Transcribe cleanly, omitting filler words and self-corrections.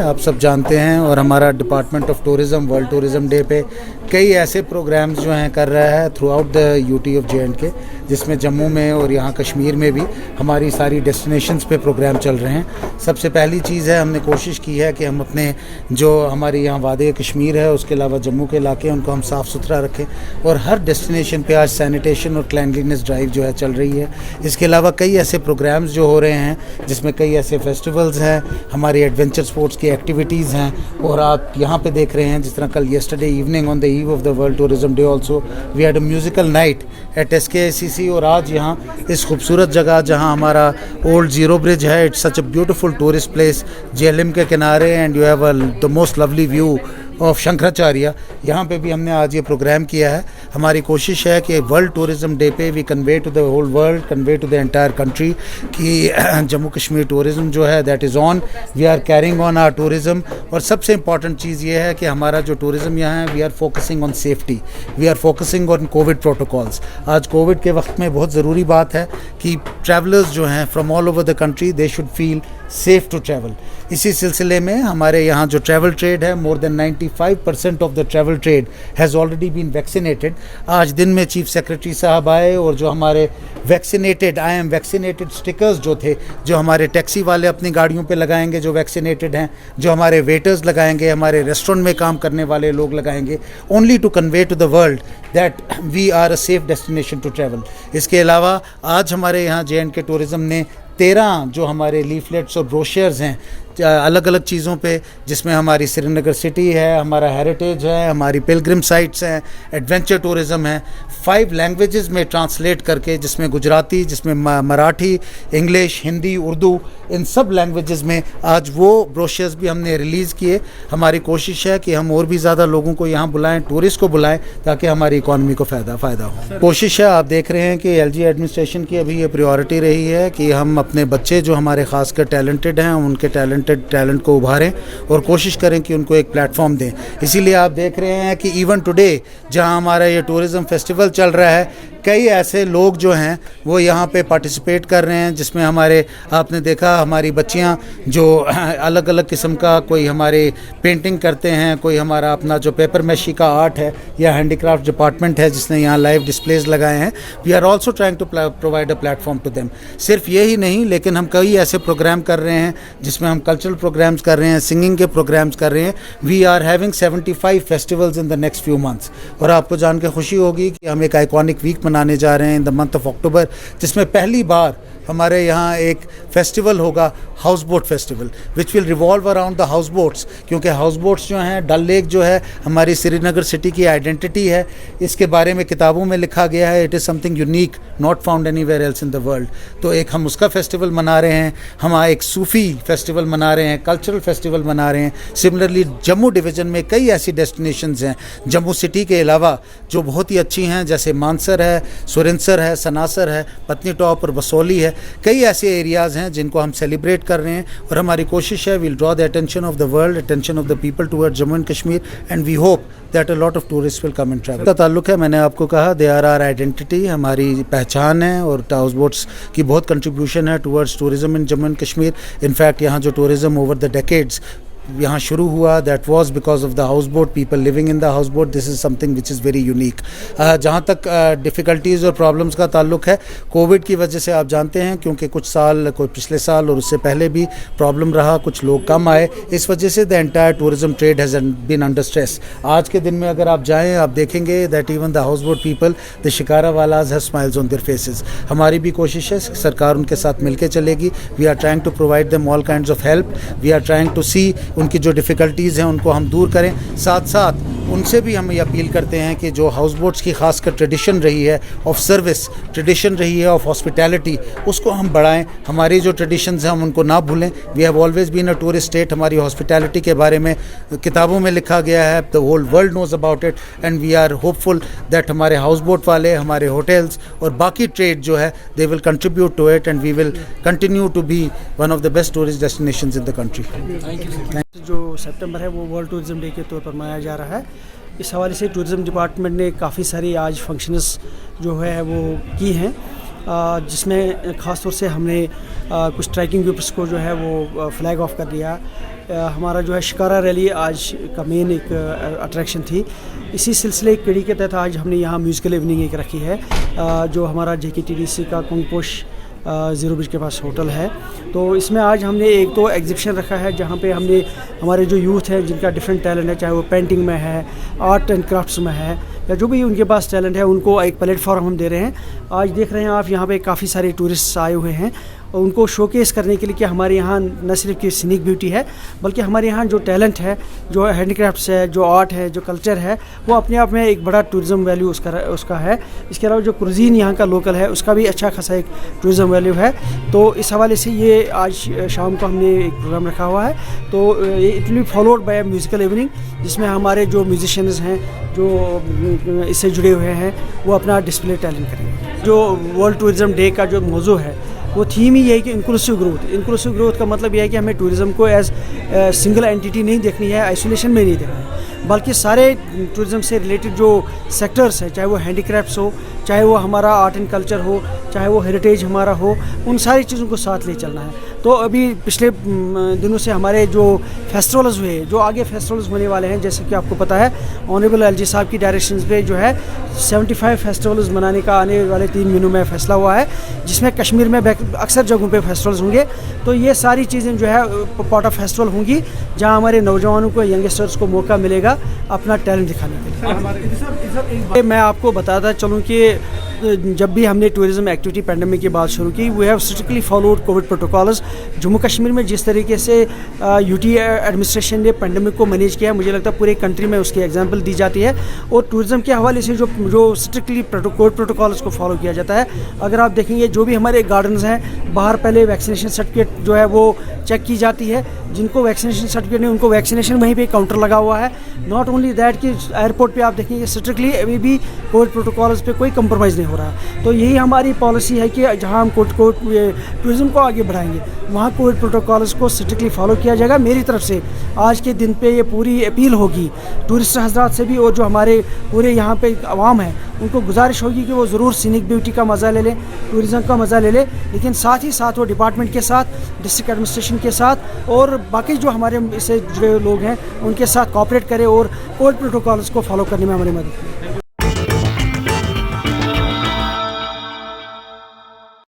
آپ سب جانتے ہیں, اور ہمارا department of tourism world tourism day پہ کئی ایسے پروگرامز جو ہیں کر رہا ہے through out the U T of J and کے, جس میں جموں میں اور یہاں کشمیر میں بھی ہماری ساری ڈیسٹینیشنز پہ پروگرام چل رہے ہیں. سب سے پہلی چیز ہے, ہم نے کوشش کی ہے کہ ہم اپنے جو ہماری یہاں وادی کشمیر ہے اس کے علاوہ جموں کے علاقے ان کو ہم صاف ستھرا رکھیں, اور ہر ڈیسٹینیشن پہ آج سینیٹیشن اور کلینلینس ڈرائیو جو ہے چل رہی ہے. اس کے علاوہ کئی ایسے پروگرامز جو ہو رہے ہیں جس میں کئی ایسے فیسٹیولز ہیں, ہماری ایڈونچر سپورٹس کی ایکٹیویٹیز ہیں, اور آپ یہاں پہ دیکھ رہے ہیں جس طرح کل yesterday evening on the eve of the world tourism day also we had a musical night at S K C سی. اور آج یہاں اس خوبصورت جگہ جہاں ہمارا اولڈ زیرو برج ہے, it's such a beautiful tourist place Jhelum کے کنارے, and you have the most lovely view of Shankaracharya. یہاں پہ بھی ہم نے آج یہ پروگرام کیا ہے. ہماری کوشش ہے کہ ورلڈ ٹورزم ڈے پہ we convey to the whole world, convey to the entire country کہ جموں کشمیر ٹورزم جو ہے that is on, we are caring on our tourism. اور سب سے امپورٹنٹ چیز یہ ہے کہ ہمارا جو ٹورزم یہاں ہے we are focusing on safety, we are focusing on Covid protocols. آج کووڈ کے وقت میں بہت ضروری بات ہے کہ ٹریولرز جو ہیں from all over the country they should feel safe to travel. اسی سلسلے میں ہمارے یہاں جو ٹریول ٹریڈ ہے, more than 95% of the travel trade has already been vaccinated. آج دن میں چیف سیکرٹری صاحب آئے اور جو ہمارے ویکسینیٹڈ آئی ایم ویکسینیٹڈ سٹکرز جو تھے, جو ہمارے ٹیکسی والے اپنی گاڑیوں پہ لگائیں گے جو ویکسینیٹڈ ہیں, جو ہمارے ویٹرز لگائیں گے, ہمارے ریسٹورنٹ میں کام کرنے والے لوگ لگائیں گے, only to convey to the world that we are a safe destination to travel. اس کے علاوہ آج ہمارے یہاں جے اینڈ کے ٹورزم نے 13 جو ہمارے لیفلیٹس اور بروشرز ہیں الگ الگ چیزوں پہ, جس میں ہماری سری نگر سٹی ہے, ہمارا ہیریٹیج ہے, ہماری پلگرم سائٹس ہیں, ایڈونچر ٹورزم ہے, 5 لینگویجز میں ٹرانسلیٹ کر کے, جس میں گجراتی, جس میں مراٹھی, انگلش, ہندی, اردو, ان سب لینگویجز میں آج وہ بروشرز بھی ہم نے ریلیز کیے. ہماری کوشش ہے کہ ہم اور بھی زیادہ لوگوں کو یہاں بلائیں, ٹورسٹ کو بلائیں, تاکہ ہماری اکانومی کو فائدہ ہو. کوشش ہے, آپ دیکھ رہے ہیں کہ ایل جی ایڈمنسٹریشن کی ابھی یہ پریورٹی رہی ہے کہ ہم اپنے بچے جو ہمارے خاص کر ٹیلنٹڈ ہیں ان کے ٹیلنٹ کو ابھاریں اور کوشش کریں کہ ان کو ایک پلیٹ فارم دیں. اسی لیے آپ دیکھ رہے ہیں کہ ایون ٹوڈے جہاں ہمارا یہ ٹورزم فیسٹیول چل رہا ہے, کئی ایسے لوگ جو ہیں وہ یہاں پہ پارٹیسپیٹ کر رہے ہیں, جس میں ہمارے آپ نے دیکھا ہماری بچیاں جو الگ الگ قسم کا, کوئی ہمارے پینٹنگ کرتے ہیں, کوئی ہمارا اپنا جو پیپر میشی کا آرٹ ہے, یا ہینڈی کرافٹ ڈپارٹمنٹ ہے جس نے یہاں لائیو ڈسپلیز لگائے ہیں. We are also trying to provide a platform to them. صرف یہی نہیں, لیکن ہم کئی ایسے پروگرام کر رہے ہیں جس میں ہم کلچرل پروگرامز کر رہے ہیں, سنگنگ کے پروگرامز کر رہے ہیں. We are having 75 festivals in the next few months. اور آپ کو جان کے خوشی ہوگی کہ ہم ایک آئیکونک ویک منانے جا رہے ہیں ان دا منتھ آف اکتوبر, جس میں پہلی بار ہمارے یہاں ایک فیسٹیول ہوگا, houseboat festival, which will revolve around the houseboats. کیونکہ ہاؤس بوٹس جو ہیں, ڈل لیک جو ہے ہماری سری نگر سٹی کی آئیڈینٹی ہے, اس کے بارے میں کتابوں میں لکھا گیا ہے, it is something unique not found anywhere else in the world. تو ایک ہم اس کا فیسٹیول منا رہے ہیں, ہم ایک صوفی فیسٹیول منا رہے ہیں, کلچرل فیسٹیول منا رہے ہیں. سملرلی جموں ڈویژن میں کئی ایسی ڈیسٹینیشنز ہیں جموں سٹی کے علاوہ جو بہت ہی اچھی ہیں, جیسے مانسر ہے, سرنسر ہے, سناسر ہے, پتنی ٹاپ اور بسولی ہے. کئی ایسے ایریاز ہیں جن کو ہم سیلیبریٹ کر رہے ہیں, اور ہماری کوشش ہے we'll draw the attention of the world, attention of the people toward Jammu and Kashmir, and we hope that a lot of tourist will come and travel. کا تعلق ہے, میں نے آپ کو کہا, دے آر آر آئیڈینٹی, ہماری پہچان ہے, اور ہاؤس بوٹس کی بہت کنٹریبیوشن ہے towards tourism in Jammu and Kashmir. In fact یہاں جو ٹورزم اوور دا ڈیکیڈز یہاں شروع ہوا, that was because of the houseboat, people living in the houseboat. This is something which is very unique. جہاں تک difficulties اور problems کا تعلق ہے, کووڈ کی وجہ سے آپ جانتے ہیں, کیونکہ کچھ سال, کوئی پچھلے سال اور اس سے پہلے بھی پرابلم رہا, کچھ لوگ کم آئے, اس وجہ سے the entire tourism trade has been under stress. آج کے دن میں اگر آپ جائیں, آپ دیکھیں گے that even the houseboat people, the shikara والاز have smiles on their faces. ہماری بھی کوشش ہے, سرکار ان کے ساتھ مل کے چلے گی. We are trying to provide them all kinds of help. We are trying to see ان کی جو ڈفیکلٹیز ہیں ان کو ہم دور کریں. ساتھ ساتھ ان سے بھی ہم یہ اپیل کرتے ہیں کہ جو ہاؤس بوٹس کی خاص کر ٹریڈیشن رہی ہے آف سروس, ٹریڈیشن رہی ہے آف ہاسپٹیلٹی, اس کو ہم بڑھائیں. ہماری جو ٹریڈیشنز ہیں ہم ان کو نہ بھولیں. We have always been a tourist state. ہماری ہاسپٹیلٹی کے بارے میں کتابوں میں لکھا گیا ہے, the whole world knows about it, and we are hopeful that ہمارے ہاؤس بوٹ والے, ہمارے ہوٹلز اور باقی ٹریڈ جو ہے they will contribute to it, and we will continue to be one of the best tourist destinations in the country. جو September ہے وہ ورلڈ ٹورزم ڈے کے طور پر منایا جا رہا ہے. اس حوالے سے ٹورزم ڈپارٹمنٹ نے کافی ساری آج فنکشنز جو ہے وہ کی ہیں. جس میں خاص طور سے ہم نے کچھ ٹریکنگ گروپس کو جو ہے وہ فلیگ آف کر دیا. ہمارا جو ہے شکارا ریلی آج کا مین ایک اٹریکشن تھی. اسی سلسلے کڑی کے تحت آج ہم نے یہاں میوزیکل ایوننگ ایک رکھی ہے جو ہمارا JKTDC کا کنگ پوش زیرو برج کے پاس ہوٹل ہے. تو اس میں آج ہم نے ایک تو ایگزیبیشن رکھا ہے جہاں پہ ہم نے ہمارے جو یوتھ ہیں جن کا ڈفرینٹ ٹیلنٹ ہے, چاہے وہ پینٹنگ میں ہے, آرٹ اینڈ کرافٹس میں ہے, یا جو بھی ان کے پاس ٹیلنٹ ہے, ان کو ایک پلیٹ فارم ہم دے رہے ہیں. آج دیکھ رہے ہیں آپ یہاں پہ کافی سارے ٹورسٹ آئے ہوئے ہیں اور ان کو شو کیس کرنے کے لیے کہ ہمارے یہاں نہ صرف کی سینک بیوٹی ہے بلکہ ہمارے یہاں جو ٹیلنٹ ہے, جو ہینڈی کرافٹس ہے, جو آرٹ ہے, جو کلچر ہے, وہ اپنے آپ میں ایک بڑا ٹورزم ویلیو اس کا ہے. اس کے علاوہ جو کرزین یہاں کا لوکل ہے اس کا بھی اچھا خاصا ایک ٹورزم ویلیو ہے. تو اس حوالے سے یہ آج شام کو ہم نے ایک پروگرام رکھا ہوا ہے. تو it will be followed by musical evening جس میں ہمارے جو میوزیشینز ہیں جو اس سے جڑے ہوئے ہیں وہ اپنا ڈسپلے ٹیلنٹ کریں گے. جو ورلڈ ٹورزم ڈے کا جو موضوع ہے وہ تھیم ہی یہ ہے کہ انکلوسیو گروتھ. انکلوسیو گروتھ کا مطلب یہ ہے کہ ہمیں ٹورزم کو ایز سنگل اینٹیٹی نہیں دیکھنی ہے, آئسولیشن میں نہیں دیکھنا ہے, بلکہ سارے ٹورزم سے ریلیٹڈ جو سیکٹرز ہیں, چاہے وہ ہینڈی کرافٹس ہو, چاہے وہ ہمارا آرٹ اینڈ کلچر ہو, چاہے وہ ہیریٹیج ہمارا ہو, ان ساری چیزوں کو ساتھ لے چلنا ہے. تو ابھی پچھلے دنوں سے ہمارے جو فیسٹیولز ہوئے, جو آگے فیسٹیولز ہونے والے ہیں, جیسے کہ آپ کو پتہ ہے آنریبل LG صاحب کی ڈائریکشنز پہ جو ہے 75 فیسٹیولز منانے کا آنے والے 3 مہینوں میں فیصلہ ہوا ہے, جس میں کشمیر میں اکثر جگہوں پہ فیسٹیولز ہوں گے. تو یہ ساری چیزیں جو ہے پارٹ آف فیسٹیول ہوں گی جہاں ہمارے نوجوانوں کو, ینگسٹرز کو موقع ملے گا اپنا ٹیلنٹ دکھانے کے لیے. میں آپ کو بتاتا چلوں کہ جب بھی ہم نے ٹورزم ایکٹیویٹی پینڈیمک کی بات شروع کی, we have strictly followed Covid protocols. Jammu Kashmir میں جس طریقے سے UT ایڈمنسٹریشن نے پینڈیمک کو مینیج کیا, مجھے لگتا ہے پورے کنٹری میں اس کی ایگزامپل دی جاتی ہے. اور ٹورزم کے حوالے سے جو اسٹرکٹلی کووڈ پروٹوکالز کو فالو کیا جاتا ہے. اگر آپ دیکھیں گے جو بھی ہمارے گارڈنز ہیں باہر پہلے ویکسینیشن سرٹیفکیٹ جو ہے وہ چیک کی جاتی ہے. جن کو ویکسینیشن سرٹیفکیٹ نہیں ان کو ویکسینیشن وہیں پہ کاؤنٹر لگا ہوا ہے. ناٹ اونلی دیٹ کہ ایئرپورٹ پہ آپ دیکھیں گے اسٹرکٹلی ابھی بھی کووڈ پروٹوکالز پہ کوئی کمپرومائز نہیں ہو رہا. تو یہی ہماری پالیسی ہے کہ جہاں ہم ٹورزم کو آگے بڑھائیں گے وہاں کووڈ پروٹوکالز کو اسٹرکٹلی فالو کیا جائے گا. میری طرف سے آج کے دن پہ یہ پوری اپیل ہوگی ٹورسٹ حضرات سے بھی, اور جو ہمارے پورے یہاں پہ عوام ہیں ان کو گزارش ہوگی کہ وہ ضرور سینک بیوٹی کا مزہ لے لیں, ٹورزم کا مزہ لے لیں, لیکن ساتھ ہی ساتھ وہ ڈپارٹمنٹ کے ساتھ, ڈسٹرکٹ ایڈمنسٹریشن کے ساتھ اور باقی جو ہمارے اس سے جڑے لوگ ہیں ان کے ساتھ کوآپریٹ کرے اور کووڈ پروٹوکالز کو فالو کرنے میں ہماری مدد کرے.